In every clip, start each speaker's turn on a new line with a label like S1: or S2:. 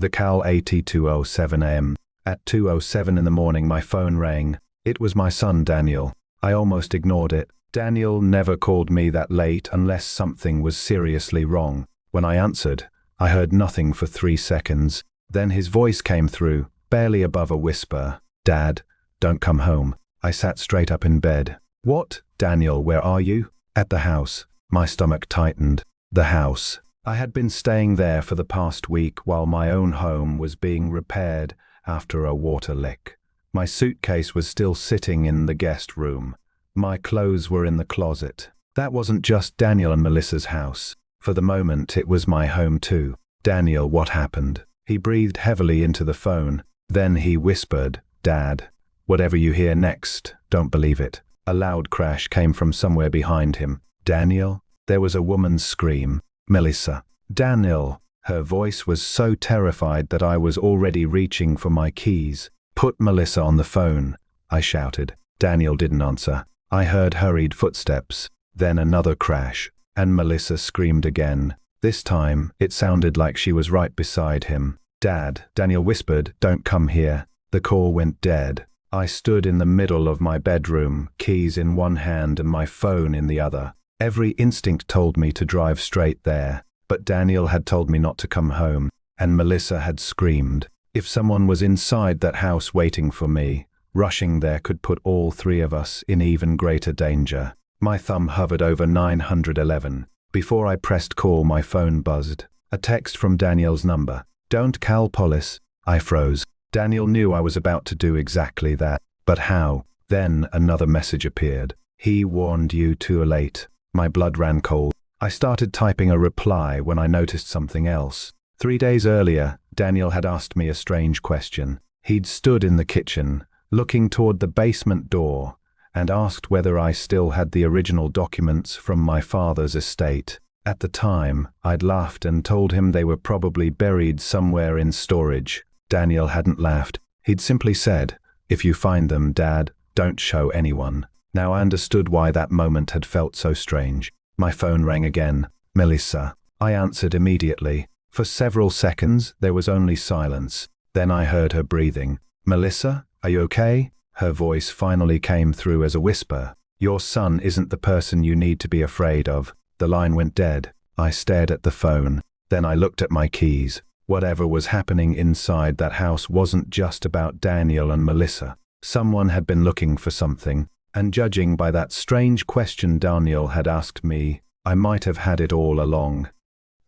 S1: The Cal 8207 AM. At 2:07 in the morning my phone rang. It was my son Daniel. I almost ignored it. Daniel never called me that late unless something was seriously wrong. When I answered, I heard nothing for 3 seconds. Then his voice came through, barely above a whisper. "Dad, don't come home." I sat straight up in bed. "What? Daniel, where are you?" "At the house." My stomach tightened. The house. I had been staying there for the past week while my own home was being repaired after a water leak. My suitcase was still sitting in the guest room. My clothes were in the closet. That wasn't just Daniel and Melissa's house. For the moment, it was my home too. "Daniel, what happened?" He breathed heavily into the phone. Then he whispered, "Dad, whatever you hear next, don't believe it." A loud crash came from somewhere behind him. "Daniel?" There was a woman's scream. "Melissa." "Daniel." Her voice was so terrified that I was already reaching for my keys. "Put Melissa on the phone," I shouted. Daniel didn't answer. I heard hurried footsteps, then another crash, and Melissa screamed again. This time, it sounded like she was right beside him. "Dad," Daniel whispered, "don't come here." The call went dead. I stood in the middle of my bedroom, keys in one hand and my phone in the other. Every instinct told me to drive straight there, but Daniel had told me not to come home, and Melissa had screamed. If someone was inside that house waiting for me, rushing there could put all three of us in even greater danger. My thumb hovered over 911. Before I pressed call, my phone buzzed. A text from Daniel's number. "Don't call police." I froze. Daniel knew I was about to do exactly that. But how? Then another message appeared. "He warned you too late." My blood ran cold. I started typing a reply when I noticed something else. 3 days earlier, Daniel had asked me a strange question. He'd stood in the kitchen, looking toward the basement door, and asked whether I still had the original documents from my father's estate. At the time, I'd laughed and told him they were probably buried somewhere in storage. Daniel hadn't laughed. He'd simply said, "If you find them, Dad, don't show anyone." Now I understood why that moment had felt so strange. My phone rang again. "Melissa." I answered immediately. For several seconds, there was only silence. Then I heard her breathing. "Melissa, are you okay?" Her voice finally came through as a whisper. "Your son isn't the person you need to be afraid of." The line went dead. I stared at the phone. Then I looked at my keys. Whatever was happening inside that house wasn't just about Daniel and Melissa. Someone had been looking for something. And judging by that strange question Daniel had asked me, I might have had it all along.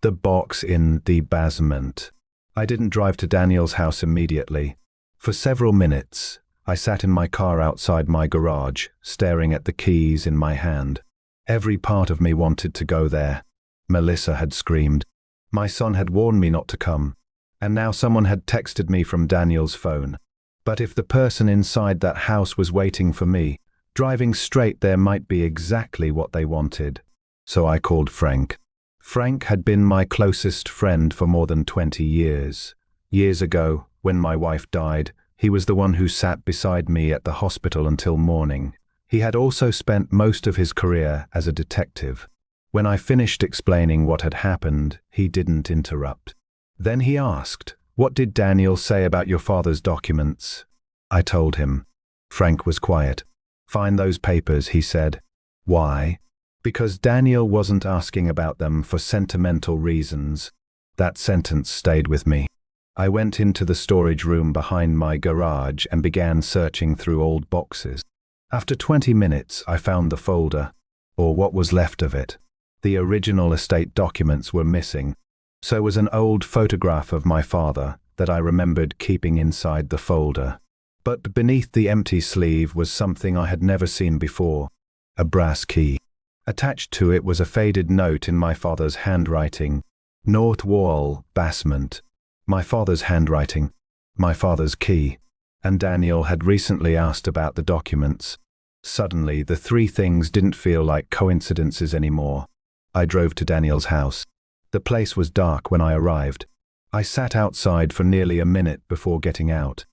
S1: The box in the basement. I didn't drive to Daniel's house immediately. For several minutes, I sat in my car outside my garage, staring at the keys in my hand. Every part of me wanted to go there. Melissa had screamed. My son had warned me not to come. And now someone had texted me from Daniel's phone. But if the person inside that house was waiting for me, driving straight there might be exactly what they wanted. So I called Frank. Frank had been my closest friend for more than 20 years. Years ago, when my wife died, he was the one who sat beside me at the hospital until morning. He had also spent most of his career as a detective. When I finished explaining what had happened, he didn't interrupt. Then he asked, "What did Daniel say about your father's documents?" I told him. Frank was quiet. "Find those papers," he said. "Why?" "Because Daniel wasn't asking about them for sentimental reasons." That sentence stayed with me. I went into the storage room behind my garage and began searching through old boxes. After 20 minutes, I found the folder, or what was left of it. The original estate documents were missing. So was an old photograph of my father that I remembered keeping inside the folder. But beneath the empty sleeve was something I had never seen before, a brass key. Attached to it was a faded note in my father's handwriting. "North wall, basement." My father's handwriting, my father's key, and Daniel had recently asked about the documents. Suddenly, the three things didn't feel like coincidences anymore. I drove to Daniel's house. The place was dark when I arrived. I sat outside for nearly a minute before getting out.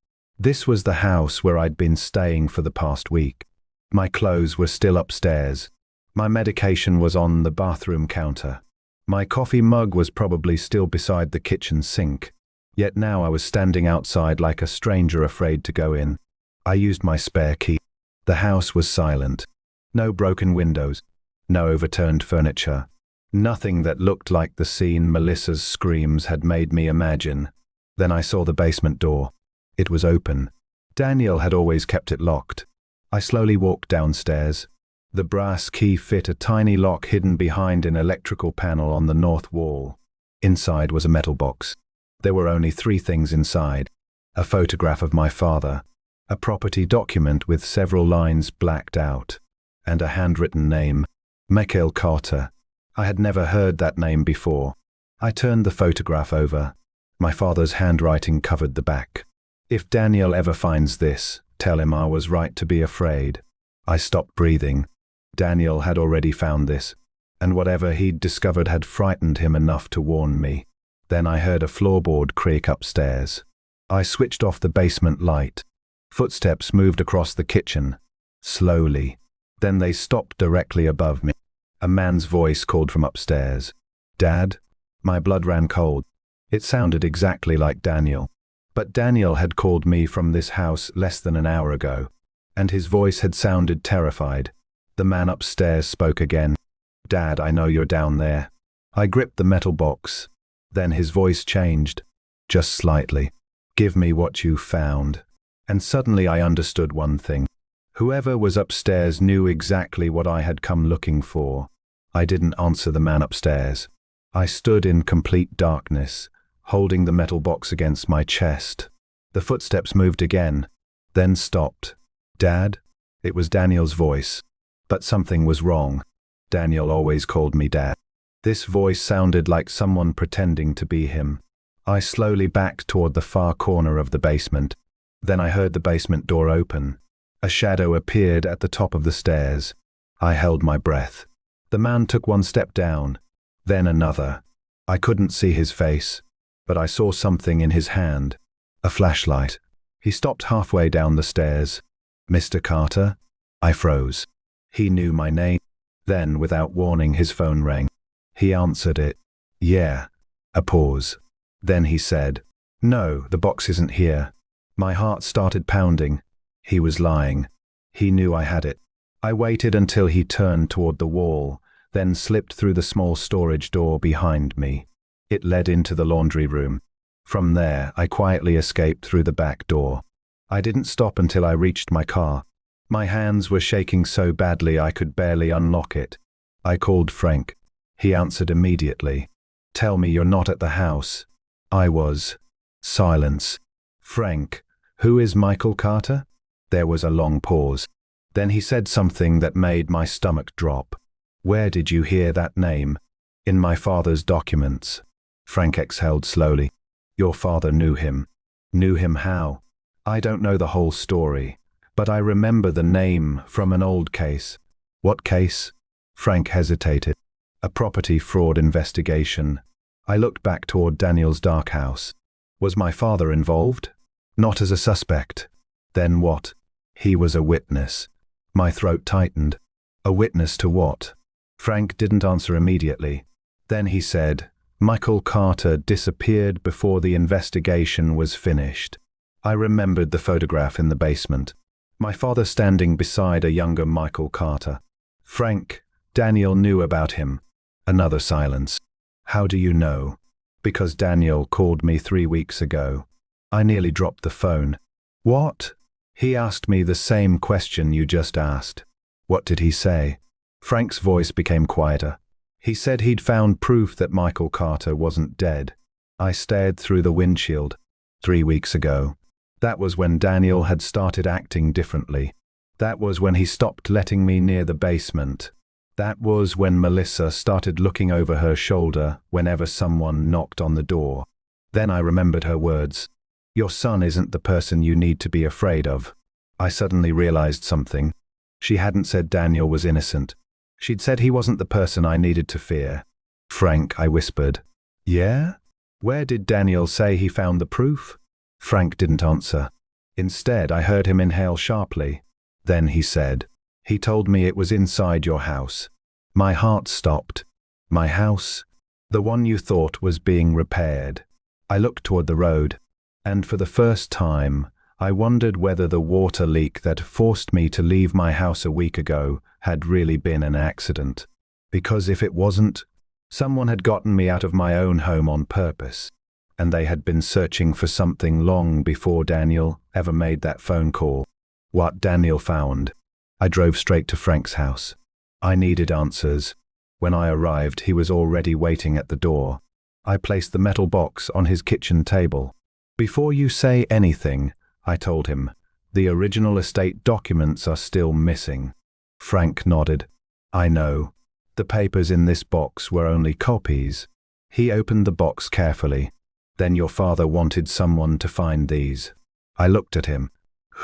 S1: This was the house where I'd been staying for the past week. My clothes were still upstairs. My medication was on the bathroom counter. My coffee mug was probably still beside the kitchen sink. Yet now I was standing outside like a stranger afraid to go in. I used my spare key. The house was silent. No broken windows. No overturned furniture. Nothing that looked like the scene Melissa's screams had made me imagine. Then I saw the basement door. It was open. Daniel had always kept it locked. I slowly walked downstairs. The brass key fit a tiny lock hidden behind an electrical panel on the north wall. Inside was a metal box. There were only 3 things inside: a photograph of my father, a property document with several lines blacked out, and a handwritten name, Michael Carter. I had never heard that name before. I turned the photograph over. My father's handwriting covered the back. If Daniel ever finds this, tell him I was right to be afraid. I stopped breathing. Daniel had already found this, and whatever he'd discovered had frightened him enough to warn me. Then I heard a floorboard creak upstairs. I switched off the basement light. Footsteps moved across the kitchen, slowly. Then they stopped directly above me. A man's voice called from upstairs. "Dad?" My blood ran cold. It sounded exactly like Daniel. But Daniel had called me from this house less than an hour ago, and his voice had sounded terrified. The man upstairs spoke again. "Dad, I know you're down there." I gripped the metal box. Then his voice changed, just slightly. "Give me what you found." And suddenly I understood one thing. Whoever was upstairs knew exactly what I had come looking for. I didn't answer the man upstairs. I stood in complete darkness, holding the metal box against my chest. The footsteps moved again, then stopped. "Dad?" It was Daniel's voice. But something was wrong. Daniel always called me Dad. This voice sounded like someone pretending to be him. I slowly backed toward the far corner of the basement. Then I heard the basement door open. A shadow appeared at the top of the stairs. I held my breath. The man took one step down, then another. I couldn't see his face, but I saw something in his hand. A flashlight. He stopped halfway down the stairs. "Mr. Carter?" I froze. He knew my name. Then, without warning, his phone rang. He answered it. "Yeah." A pause. Then he said, "No, the box isn't here." My heart started pounding. He was lying. He knew I had it. I waited until he turned toward the wall, then slipped through the small storage door behind me. It led into the laundry room. From there, I quietly escaped through the back door. I didn't stop until I reached my car. My hands were shaking so badly I could barely unlock it. I called Frank. He answered immediately. "Tell me you're not at the house." I was. Silence. "Frank, who is Michael Carter?" There was a long pause. Then he said something that made my stomach drop. "Where did you hear that name?" "In my father's documents." Frank exhaled slowly. "Your father knew him." "Knew him how?" "I don't know the whole story, but I remember the name from an old case." "What case?" Frank hesitated. "A property fraud investigation." I looked back toward Daniel's dark house. Was my father involved? Not as a suspect. Then what? He was a witness. My throat tightened. A witness to what? Frank didn't answer immediately. Then he said, "Michael Carter disappeared before the investigation was finished." I remembered the photograph in the basement. My father standing beside a younger Michael Carter. "Frank, Daniel knew about him." Another silence. "How do you know?" "Because Daniel called me 3 weeks ago." I nearly dropped the phone. "What?" "He asked me the same question you just asked." "What did he say?" Frank's voice became quieter. "He said he'd found proof that Michael Carter wasn't dead." I stared through the windshield. 3 weeks ago. That was when Daniel had started acting differently. That was when he stopped letting me near the basement. That was when Melissa started looking over her shoulder whenever someone knocked on the door. Then I remembered her words. "Your son isn't the person you need to be afraid of." I suddenly realized something. She hadn't said Daniel was innocent. She'd said he wasn't the person I needed to fear. "Frank," I whispered. "Yeah? Where did Daniel say he found the proof?" Frank didn't answer. Instead, I heard him inhale sharply. Then he said, "He told me it was inside your house." My heart stopped. My house? The one you thought was being repaired. I looked toward the road, and for the first time, I wondered whether the water leak that forced me to leave my house a week ago had really been an accident. Because if it wasn't, someone had gotten me out of my own home on purpose, and they had been searching for something long before Daniel ever made that phone call. What Daniel found. I drove straight to Frank's house. I needed answers. When I arrived, he was already waiting at the door. I placed the metal box on his kitchen table. Before you say anything, I told him, the original estate documents are still missing. Frank nodded. I know. The papers in this box were only copies. He opened the box carefully. Then your father wanted someone to find these. I looked at him.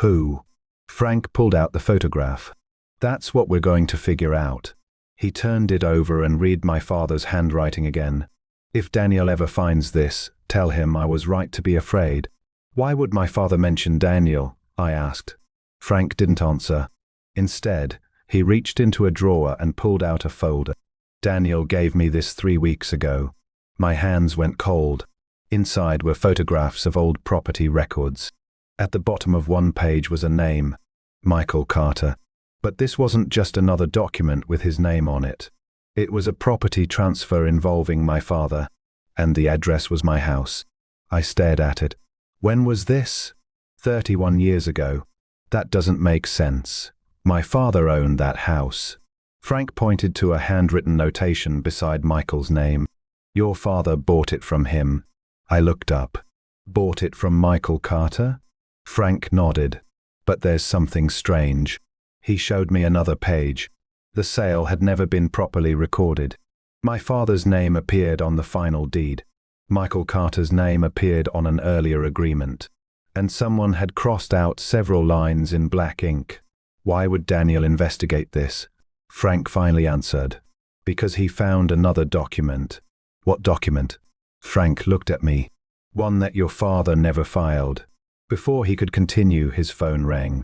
S1: Who? Frank pulled out the photograph. That's what we're going to figure out. He turned it over and read my father's handwriting again. If Daniel ever finds this, tell him I was right to be afraid. Why would my father mention Daniel? I asked. Frank didn't answer. Instead, he reached into a drawer and pulled out a folder. Daniel gave me this 3 weeks ago. My hands went cold. Inside were photographs of old property records. At the bottom of one page was a name, Michael Carter. But this wasn't just another document with his name on it. It was a property transfer involving my father, and the address was my house. I stared at it. When was this? 31 years ago. That doesn't make sense. My father owned that house. Frank pointed to a handwritten notation beside Michael's name. Your father bought it from him. I looked up. Bought it from Michael Carter? Frank nodded. But there's something strange. He showed me another page. The sale had never been properly recorded. My father's name appeared on the final deed. Michael Carter's name appeared on an earlier agreement. And someone had crossed out several lines in black ink. Why would Daniel investigate this? Frank finally answered. Because he found another document. What document? Frank looked at me. One that your father never filed. Before he could continue, his phone rang.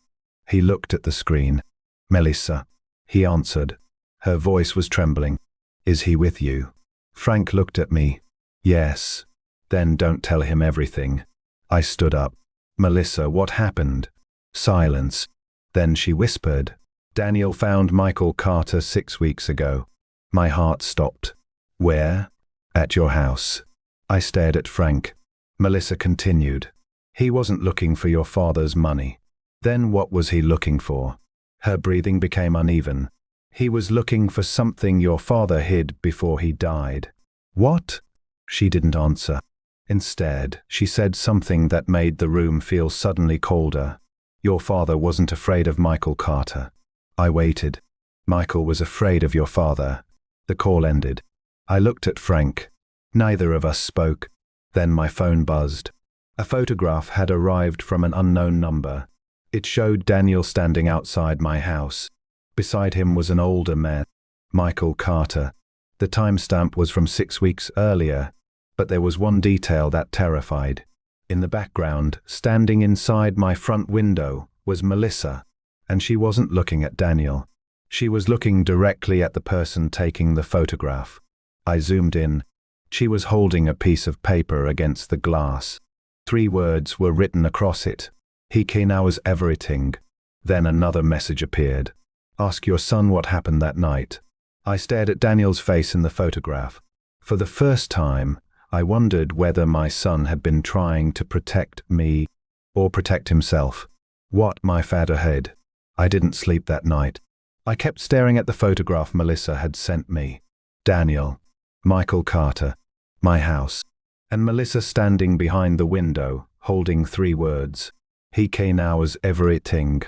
S1: He looked at the screen. Melissa. He answered. Her voice was trembling. Is he with you? Frank looked at me. Yes. Then don't tell him everything. I stood up. Melissa, what happened? Silence. Then she whispered. Daniel found Michael Carter 6 weeks ago. My heart stopped. Where? At your house. I stared at Frank. Melissa continued. He wasn't looking for your father's money. Then what was he looking for? Her breathing became uneven. He was looking for something your father hid before he died. What? She didn't answer. Instead, she said something that made the room feel suddenly colder. Your father wasn't afraid of Michael Carter. I waited. Michael was afraid of your father. The call ended. I looked at Frank. Neither of us spoke. Then my phone buzzed. A photograph had arrived from an unknown number. It showed Daniel standing outside my house. Beside him was an older man, Michael Carter. The timestamp was from 6 weeks earlier, but there was one detail that terrified. In the background, standing inside my front window, was Melissa, and she wasn't looking at Daniel. She was looking directly at the person taking the photograph. I zoomed in. She was holding a piece of paper against the glass. 3 words were written across it. He came now as everything. Then another message appeared. Ask your son what happened that night. I stared at Daniel's face in the photograph. For the first time, I wondered whether my son had been trying to protect me or protect himself. What my father had. I didn't sleep that night. I kept staring at the photograph Melissa had sent me. Daniel, Michael Carter, my house, and Melissa standing behind the window, holding 3 words. He came now as everything.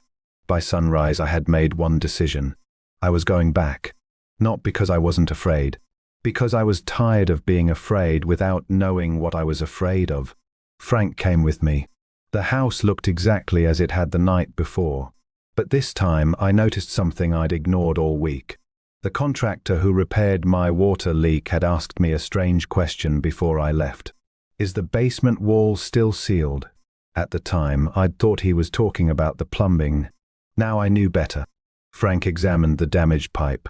S1: By sunrise, I had made one decision. I was going back. Not because I wasn't afraid. Because I was tired of being afraid without knowing what I was afraid of. Frank came with me. The house looked exactly as it had the night before. But this time, I noticed something I'd ignored all week. The contractor who repaired my water leak had asked me a strange question before I left. Is the basement wall still sealed? At the time, I'd thought he was talking about the plumbing. Now I knew better. Frank examined the damaged pipe.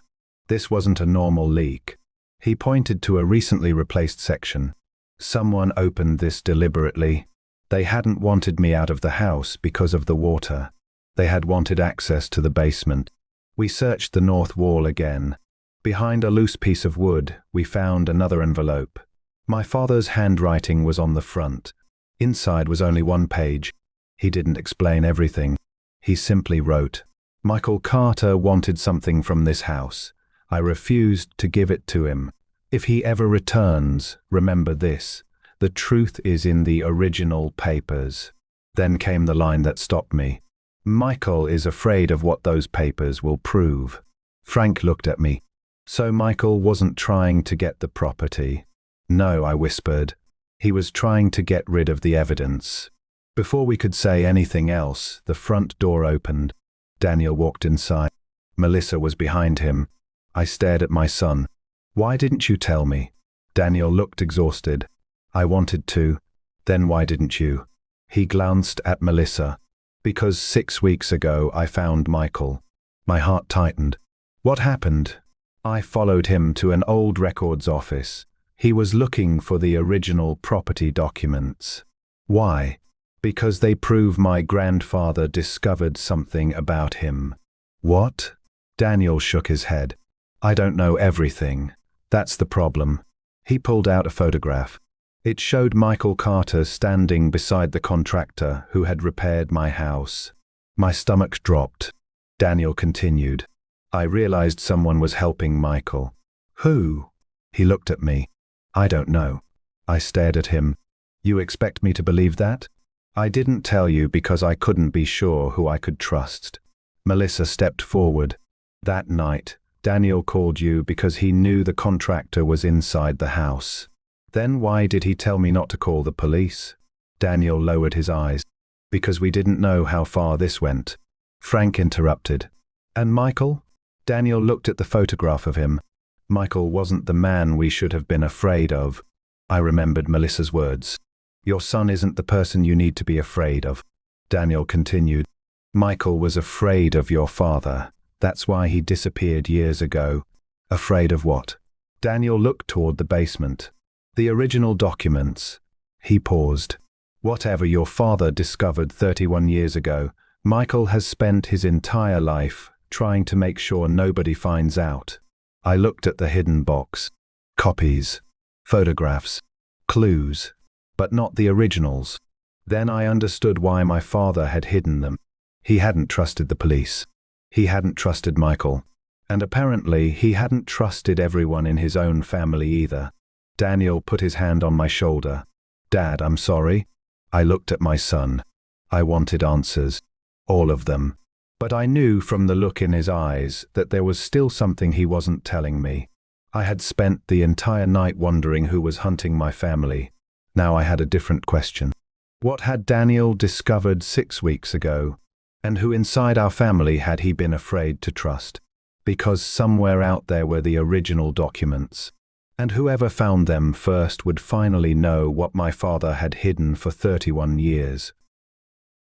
S1: This wasn't a normal leak. He pointed to a recently replaced section. Someone opened this deliberately. They hadn't wanted me out of the house because of the water. They had wanted access to the basement. We searched the north wall again. Behind a loose piece of wood, we found another envelope. My father's handwriting was on the front. Inside was only one page. He didn't explain everything. He simply wrote, "Michael Carter wanted something from this house. I refused to give it to him. If he ever returns, remember this. The truth is in the original papers." Then came the line that stopped me. "Michael is afraid of what those papers will prove." Frank looked at me. "So Michael wasn't trying to get the property?" "No," I whispered. "He was trying to get rid of the evidence." Before we could say anything else, the front door opened. Daniel walked inside. Melissa was behind him. I stared at my son. "Why didn't you tell me?" Daniel looked exhausted. "I wanted to." "Then why didn't you?" He glanced at Melissa. "Because 6 weeks ago I found Michael." My heart tightened. "What happened?" "I followed him to an old records office. He was looking for the original property documents." "Why?" "Because they prove my grandfather discovered something about him." "What?" Daniel shook his head. "I don't know everything. That's the problem." He pulled out a photograph. It showed Michael Carter standing beside the contractor who had repaired my house. My stomach dropped. Daniel continued. "I realized someone was helping Michael." "Who?" He looked at me. "I don't know." I stared at him. "You expect me to believe that?" "I didn't tell you because I couldn't be sure who I could trust." Melissa stepped forward. "That night, Daniel called you because he knew the contractor was inside the house. Then why did he tell me not to call the police?" Daniel lowered his eyes. "Because we didn't know how far this went." Frank interrupted. "And Michael?" Daniel looked at the photograph of him. "Michael wasn't the man we should have been afraid of." I remembered Melissa's words. "Your son isn't the person you need to be afraid of." Daniel continued. "Michael was afraid of your father. That's why he disappeared years ago." "Afraid of what?" Daniel looked toward the basement. "The original documents." He paused. "Whatever your father discovered 31 years ago, Michael has spent his entire life trying to make sure nobody finds out." I looked at the hidden box. Copies. Photographs. Clues. But not the originals. Then I understood why my father had hidden them. He hadn't trusted the police. He hadn't trusted Michael. And apparently he hadn't trusted everyone in his own family either. Daniel put his hand on my shoulder. "Dad, I'm sorry." I looked at my son. I wanted answers. All of them. But I knew from the look in his eyes that there was still something he wasn't telling me. I had spent the entire night wondering who was hunting my family. Now I had a different question. What had Daniel discovered 6 weeks ago? And who inside our family had he been afraid to trust? Because somewhere out there were the original documents. And whoever found them first would finally know what my father had hidden for 31 years.